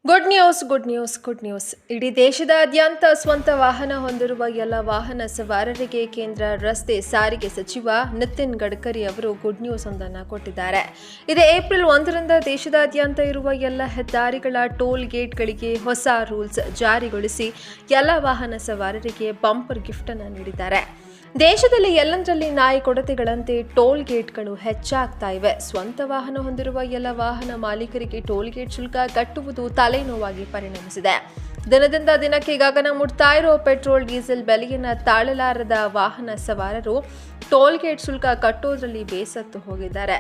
Good news. ಇಡೀ ದೇಶದಾದ್ಯಂತ ಸ್ವಂತ ವಾಹನ ಹೊಂದಿರುವ ಎಲ್ಲ ವಾಹನ ಸವಾರರಿಗೆ ಕೇಂದ್ರ ರಸ್ತೆ ಸಾರಿಗೆ ಸಚಿವ ನಿತಿನ್ ಗಡ್ಕರಿ ಅವರು ಗುಡ್ ನ್ಯೂಸ್ ಒಂದನ್ನು ಕೊಟ್ಟಿದ್ದಾರೆ. ಇದು ಏಪ್ರಿಲ್ 1ರಿಂದ ದೇಶದಾದ್ಯಂತ ಇರುವ ಎಲ್ಲ ಹೆದ್ದಾರಿಗಳ ಟೋಲ್ ಗೇಟ್ಗಳಿಗೆ ಹೊಸ ರೂಲ್ಸ್ ಜಾರಿಗೊಳಿಸಿ ಎಲ್ಲ ವಾಹನ ಸವಾರರಿಗೆ ಬಂಪರ್ ಗಿಫ್ಟ್ ಅನ್ನು ನೀಡಿದ್ದಾರೆ. ದೇಶದಲ್ಲಿ ಎಲ್ಲಂದರಲ್ಲಿ ನಾಯಿ ಕೊಡತೆಗಳಂತೆ ಟೋಲ್ ಗೇಟ್ಗಳು ಹೆಚ್ಚಾಗ್ತಾ ಇವೆ. ಸ್ವಂತ ವಾಹನ ಹೊಂದಿರುವ ಎಲ್ಲ ವಾಹನ ಮಾಲೀಕರಿಗೆ ಟೋಲ್ ಗೇಟ್ ಶುಲ್ಕ ಕಟ್ಟುವುದು ತಲೆನೋವಾಗಿ ಪರಿಣಮಿಸಿದೆ. ದಿನದಿಂದ ದಿನಕ್ಕೆ ಗಗನ ಮುಟ್ತಾ ಇರೋ ಪೆಟ್ರೋಲ್ ಡೀಸೆಲ್ ಬೆಲೆಯನ್ನು ತಾಳಲಾರದ ವಾಹನ ಸವಾರರು ಟೋಲ್ ಗೇಟ್ ಶುಲ್ಕ ಕಟ್ಟೋದ್ರಲ್ಲಿ ಬೇಸತ್ತು ಹೋಗಿದ್ದಾರೆ.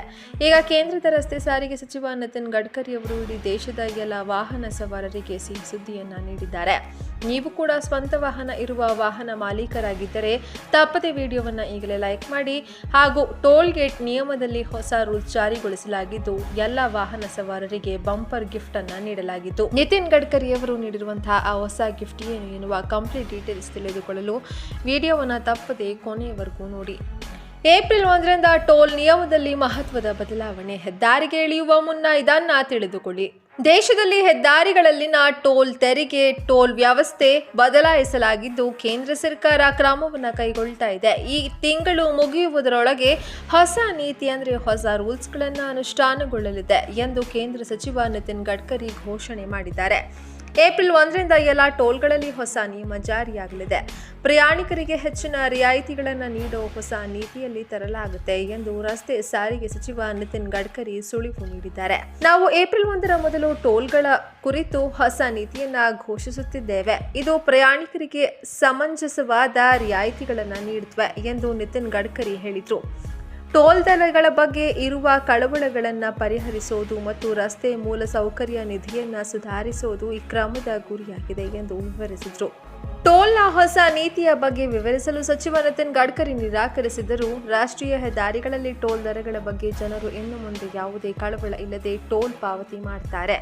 ಈಗ ಕೇಂದ್ರದ ರಸ್ತೆ ಸಾರಿಗೆ ಸಚಿವ ನಿತಿನ್ ಗಡ್ಕರಿ ಅವರು ಇಡೀ ದೇಶದ ಎಲ್ಲ ವಾಹನ ಸವಾರರಿಗೆ ಸಿಹಿ ಸುದ್ದಿಯನ್ನ ನೀಡಿದ್ದಾರೆ. ನೀವು ಕೂಡ ಸ್ವಂತ ವಾಹನ ಇರುವ ವಾಹನ ಮಾಲೀಕರಾಗಿದ್ದರೆ ತಪ್ಪದೆ ವಿಡಿಯೋವನ್ನು ಈಗಲೇ ಲೈಕ್ ಮಾಡಿ. ಹಾಗೂ ಟೋಲ್ ಗೇಟ್ ನಿಯಮದಲ್ಲಿ ಹೊಸ ರೂಲ್ಸ್ ಜಾರಿಗೊಳಿಸಲಾಗಿದ್ದು ಎಲ್ಲ ವಾಹನ ಸವಾರರಿಗೆ ಬಂಪರ್ ಗಿಫ್ಟ್ ಅನ್ನ ನೀಡಲಾಗಿತ್ತು. ನಿತಿನ್ ಗಡ್ಕರಿ ಅವರು ನೀಡಿರುವಂತಹ ಆ ಹೊಸ ಗಿಫ್ಟ್ ಏನು ಎನ್ನುವ ಕಂಪ್ಲೀಟ್ ಡೀಟೇಲ್ಸ್ ತಿಳಿದುಕೊಳ್ಳಲು ವಿಡಿಯೋವನ್ನು ತಪ್ಪದೆ ಕೊನೆಯವರೆಗೂ ನೋಡಿ. ಏಪ್ರಿಲ್ 1ರಿಂದ ಟೋಲ್ ನಿಯಮದಲ್ಲಿ ಮಹತ್ವದ ಬದಲಾವಣೆ. ಹೆದ್ದಾರಿಗೆ ಇಳಿಯುವ ಮುನ್ನ ಇದನ್ನ ತಿಳಿದುಕೊಳ್ಳಿ. ದೇಶದಲ್ಲಿ ಹೆದ್ದಾರಿಗಳಲ್ಲಿನ ಟೋಲ್ ತೆರಿಗೆ, ಟೋಲ್ ವ್ಯವಸ್ಥೆ ಬದಲಾಯಿಸಲಾಗಿದ್ದು ಕೇಂದ್ರ ಸರ್ಕಾರ ಕ್ರಮವನ್ನು ಕೈಗೊಳ್ತಾ ಇದೆ. ಈ ತಿಂಗಳು ಮುಗಿಯುವುದರೊಳಗೆ ಹೊಸ ನೀತಿ ಹೊಸ ರೂಲ್ಸ್ಗಳನ್ನು ಅನುಷ್ಠಾನಗೊಳ್ಳಲಿದೆ ಎಂದು ಕೇಂದ್ರ ಸಚಿವ ನಿತಿನ್ ಗಡ್ಕರಿ ಘೋಷಣೆ ಮಾಡಿದ್ದಾರೆ. ಏಪ್ರಿಲ್ 1ರಿಂದ ಎಲ್ಲ ಟೋಲ್ಗಳಲ್ಲಿ ಹೊಸ ನಿಯಮ ಜಾರಿಯಾಗಲಿದೆ. ಪ್ರಯಾಣಿಕರಿಗೆ ಹೆಚ್ಚಿನ ರಿಯಾಯಿತಿಗಳನ್ನು ನೀಡೋ ಹೊಸ ನೀತಿಯಲ್ಲಿ ತರಲಾಗುತ್ತೆ ಎಂದು ರಸ್ತೆ ಸಾರಿಗೆ ಸಚಿವ ನಿತಿನ್ ಗಡ್ಕರಿ ಸುಳಿವು ನೀಡಿದ್ದಾರೆ. ನಾವು ಏಪ್ರಿಲ್ 1ರ ಮೊದಲು ಟೋಲ್ಗಳ ಕುರಿತು ಹೊಸ ನೀತಿಯನ್ನ ಘೋಷಿಸುತ್ತಿದ್ದೇವೆ. ಇದು ಪ್ರಯಾಣಿಕರಿಗೆ ಸಮಂಜಸವಾದ ರಿಯಾಯಿತಿಗಳನ್ನು ನೀಡುತ್ತವೆ ಎಂದು ನಿತಿನ್ ಗಡ್ಕರಿ ಹೇಳಿದರು. ಟೋಲ್ ದರಗಳ ಬಗ್ಗೆ ಇರುವ ಕಳವಳಗಳನ್ನು ಪರಿಹರಿಸೋದು ಮತ್ತು ರಸ್ತೆ ಮೂಲಸೌಕರ್ಯ ನಿಧಿಯನ್ನು ಸುಧಾರಿಸೋದು ಈ ಕ್ರಮದ ಗುರಿಯಾಗಿದೆ ಎಂದು ವಿವರಿಸಿದರು. ಟೋಲ್ನ ಹೊಸ ನೀತಿಯ ಬಗ್ಗೆ ವಿವರಿಸಲು ಸಚಿವ ನಿತಿನ್ ಗಡ್ಕರಿ ನಿರಾಕರಿಸಿದರು. ರಾಷ್ಟ್ರೀಯ ಹೆದ್ದಾರಿಗಳಲ್ಲಿ ಟೋಲ್ ದರಗಳ ಬಗ್ಗೆ ಜನರು ಇನ್ನು ಮುಂದೆ ಯಾವುದೇ ಕಳವಳ ಇಲ್ಲದೆ ಟೋಲ್ ಪಾವತಿ ಮಾಡ್ತಾರೆ,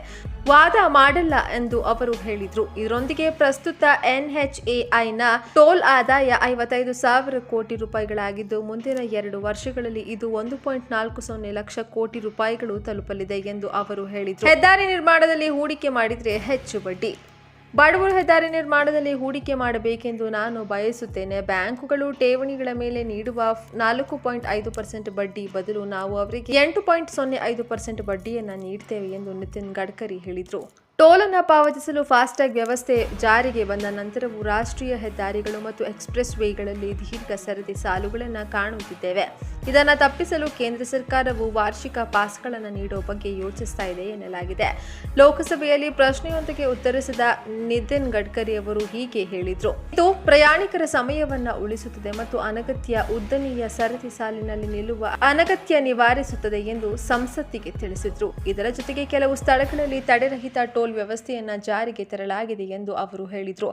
ವಾದ ಮಾಡಲ್ಲ ಎಂದು ಅವರು ಹೇಳಿದರು. ಇದರೊಂದಿಗೆ ಪ್ರಸ್ತುತ NHAIನ ಟೋಲ್ ಆದಾಯ 55,000 ಕೋಟಿ ರೂಪಾಯಿಗಳಾಗಿದ್ದು ಮುಂದಿನ 2 ವರ್ಷಗಳಲ್ಲಿ ಇದು 1.40 ಲಕ್ಷ ಕೋಟಿ ರೂಪಾಯಿಗಳು ತಲುಪಲಿದೆ ಎಂದು ಅವರು ಹೇಳಿದರು. ಹೆದ್ದಾರಿ ನಿರ್ಮಾಣದಲ್ಲಿ ಹೂಡಿಕೆ ಮಾಡಿದರೆ ಹೆಚ್ಚು ಬಡ್ಡಿ. ಬಡವರು ಹೆದ್ದಾರಿ ನಿರ್ಮಾಣದಲ್ಲಿ ಹೂಡಿಕೆ ಮಾಡಬೇಕೆಂದು ನಾನು ಬಯಸುತ್ತೇನೆ. ಬ್ಯಾಂಕುಗಳು ಠೇವಣಿಗಳ ಮೇಲೆ ನೀಡುವ 4.5% ಬಡ್ಡಿ ಬದಲು ನಾವು ಅವರಿಗೆ 8.05% ಬಡ್ಡಿಯನ್ನು ನೀಡ್ತೇವೆ ಎಂದು ನಿತಿನ್ ಗಡ್ಕರಿ ಹೇಳಿದರು. ಟೋಲ್ ಅನ್ನು ಪಾವತಿಸಲು ಫಾಸ್ಟ್ಯಾಗ್ ವ್ಯವಸ್ಥೆ ಜಾರಿಗೆ ಬಂದ ನಂತರವೂ ರಾಷ್ಟ್ರೀಯ ಹೆದ್ದಾರಿಗಳು ಮತ್ತು ಎಕ್ಸ್ಪ್ರೆಸ್ ವೇಗಳಲ್ಲಿ ದೀರ್ಘ ಸರದಿ ಸಾಲುಗಳನ್ನು ಕಾಣುತ್ತಿದ್ದೇವೆ. ಇದನ್ನು ತಪ್ಪಿಸಲು ಕೇಂದ್ರ ಸರ್ಕಾರವು ವಾರ್ಷಿಕ ಪಾಸ್ಗಳನ್ನು ನೀಡುವ ಬಗ್ಗೆ ಯೋಚಿಸ್ತಾ ಇದೆ ಎನ್ನಲಾಗಿದೆ. ಲೋಕಸಭೆಯಲ್ಲಿ ಪ್ರಶ್ನೆಯೊಂದಕ್ಕೆ ಉತ್ತರಿಸಿದ ನಿತಿನ್ ಗಡ್ಕರಿ ಅವರು ಹೀಗೆ ಹೇಳಿದರು. ಇದು ಪ್ರಯಾಣಿಕರ ಸಮಯವನ್ನು ಉಳಿಸುತ್ತದೆ ಮತ್ತು ಅನಗತ್ಯ ಉದ್ದನೆಯ ಸರದಿ ಸಾಲಿನಲ್ಲಿ ನಿಲ್ಲುವ ಅನಗತ್ಯ ನಿವಾರಿಸುತ್ತದೆ ಎಂದು ಸಂಸತ್ತಿಗೆ ತಿಳಿಸಿದರು. ಇದರ ಜೊತೆಗೆ ಕೆಲವು ಸ್ಥಳಗಳಲ್ಲಿ ತಡೆರಹಿತ ಟೋಲ್ ವ್ಯವಸ್ಥೆಯನ್ನು ಜಾರಿಗೆ ತರಲಾಗಿದೆ ಎಂದು ಅವರು ಹೇಳಿದರು.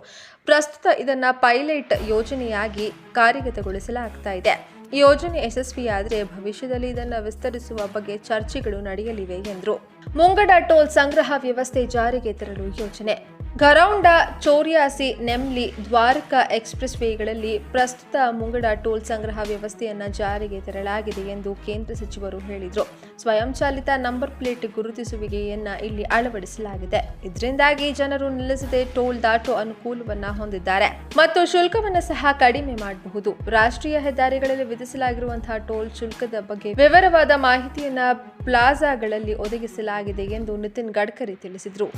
ಪ್ರಸ್ತುತ ಇದನ್ನು ಪೈಲಟ್ ಯೋಜನೆಯಾಗಿ ಕಾರ್ಯಗತಗೊಳಿಸಲಾಗ್ತಾ ಇದೆ. ಈ ಯೋಜನೆ ಯಶಸ್ವಿಯಾದರೆ ಭವಿಷ್ಯದಲ್ಲಿ ಇದನ್ನು ವಿಸ್ತರಿಸುವ ಬಗ್ಗೆ ಚರ್ಚೆಗಳು ನಡೆಯಲಿವೆ ಎಂದರು. ಮುಂಗಡ ಟೋಲ್ ಸಂಗ್ರಹ ವ್ಯವಸ್ಥೆ ಜಾರಿಗೆ ತರಲು ಯೋಜನೆ. ಘರೌಂಡ, ಚೌರ್ಯಾಸಿ, ನೆಮ್ಲಿ, ದ್ವಾರಕಾ ಎಕ್ಸ್ಪ್ರೆಸ್ ವೇಗಳಲ್ಲಿ ಪ್ರಸ್ತುತ ಮುಂಗಡ ಟೋಲ್ ಸಂಗ್ರಹ ವ್ಯವಸ್ಥೆಯನ್ನು ಜಾರಿಗೆ ತರಲಾಗಿದೆ ಎಂದು ಕೇಂದ್ರ ಸಚಿವರು ಹೇಳಿದರು. ಸ್ವಯಂಚಾಲಿತ ನಂಬರ್ ಪ್ಲೇಟ್ ಗುರುತಿಸುವಿಕೆಯನ್ನು ಇಲ್ಲಿ ಅಳವಡಿಸಲಾಗಿದೆ. ಇದರಿಂದಾಗಿ ಜನರು ನಿಲ್ಲಿಸದೆ ಟೋಲ್ ದಾಟೋ ಅನುಕೂಲವನ್ನು ಹೊಂದಿದ್ದಾರೆ ಮತ್ತು ಶುಲ್ಕವನ್ನು ಸಹ ಕಡಿಮೆ ಮಾಡಬಹುದು. ರಾಷ್ಟ್ರೀಯ ಹೆದ್ದಾರಿಗಳಲ್ಲಿ ವಿಧಿಸಲಾಗಿರುವಂತಹ ಟೋಲ್ ಶುಲ್ಕದ ಬಗ್ಗೆ ವಿವರವಾದ ಮಾಹಿತಿಯನ್ನು ಪ್ಲಾಜಾಗಳಲ್ಲಿ ಒದಗಿಸಲಾಗಿದೆ ಎಂದು ನಿತಿನ್ ಗಡ್ಕರಿ ತಿಳಿಸಿದರು.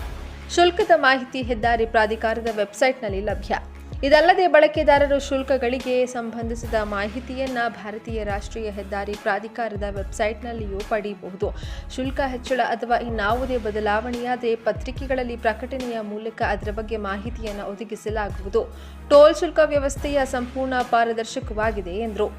ಶುಲ್ಕದ ಮಾಹಿತಿ ಹೆದ್ದಾರಿ ಪ್ರಾಧಿಕಾರದ ವೆಬ್ಸೈಟ್ನಲ್ಲಿ ಲಭ್ಯ. ಇದಲ್ಲದೆ ಬಳಕೆದಾರರು ಶುಲ್ಕಗಳಿಗೆ ಸಂಬಂಧಿಸಿದ ಮಾಹಿತಿಯನ್ನು ಭಾರತೀಯ ರಾಷ್ಟ್ರೀಯ ಹೆದ್ದಾರಿ ಪ್ರಾಧಿಕಾರದ ವೆಬ್ಸೈಟ್ನಲ್ಲಿಯೂ ಪಡೆಯಬಹುದು. ಶುಲ್ಕ ಹೆಚ್ಚಳ ಅಥವಾ ಇನ್ನಾವುದೇ ಬದಲಾವಣೆಯಾದರೆ ಪತ್ರಿಕೆಗಳಲ್ಲಿ ಪ್ರಕಟಣೆಯ ಮೂಲಕ ಅದರ ಬಗ್ಗೆ ಮಾಹಿತಿಯನ್ನು ಒದಗಿಸಲಾಗುವುದು. ಟೋಲ್ ಶುಲ್ಕ ವ್ಯವಸ್ಥೆಯ ಸಂಪೂರ್ಣ ಪಾರದರ್ಶಕವಾಗಿದೆ ಎಂದರು.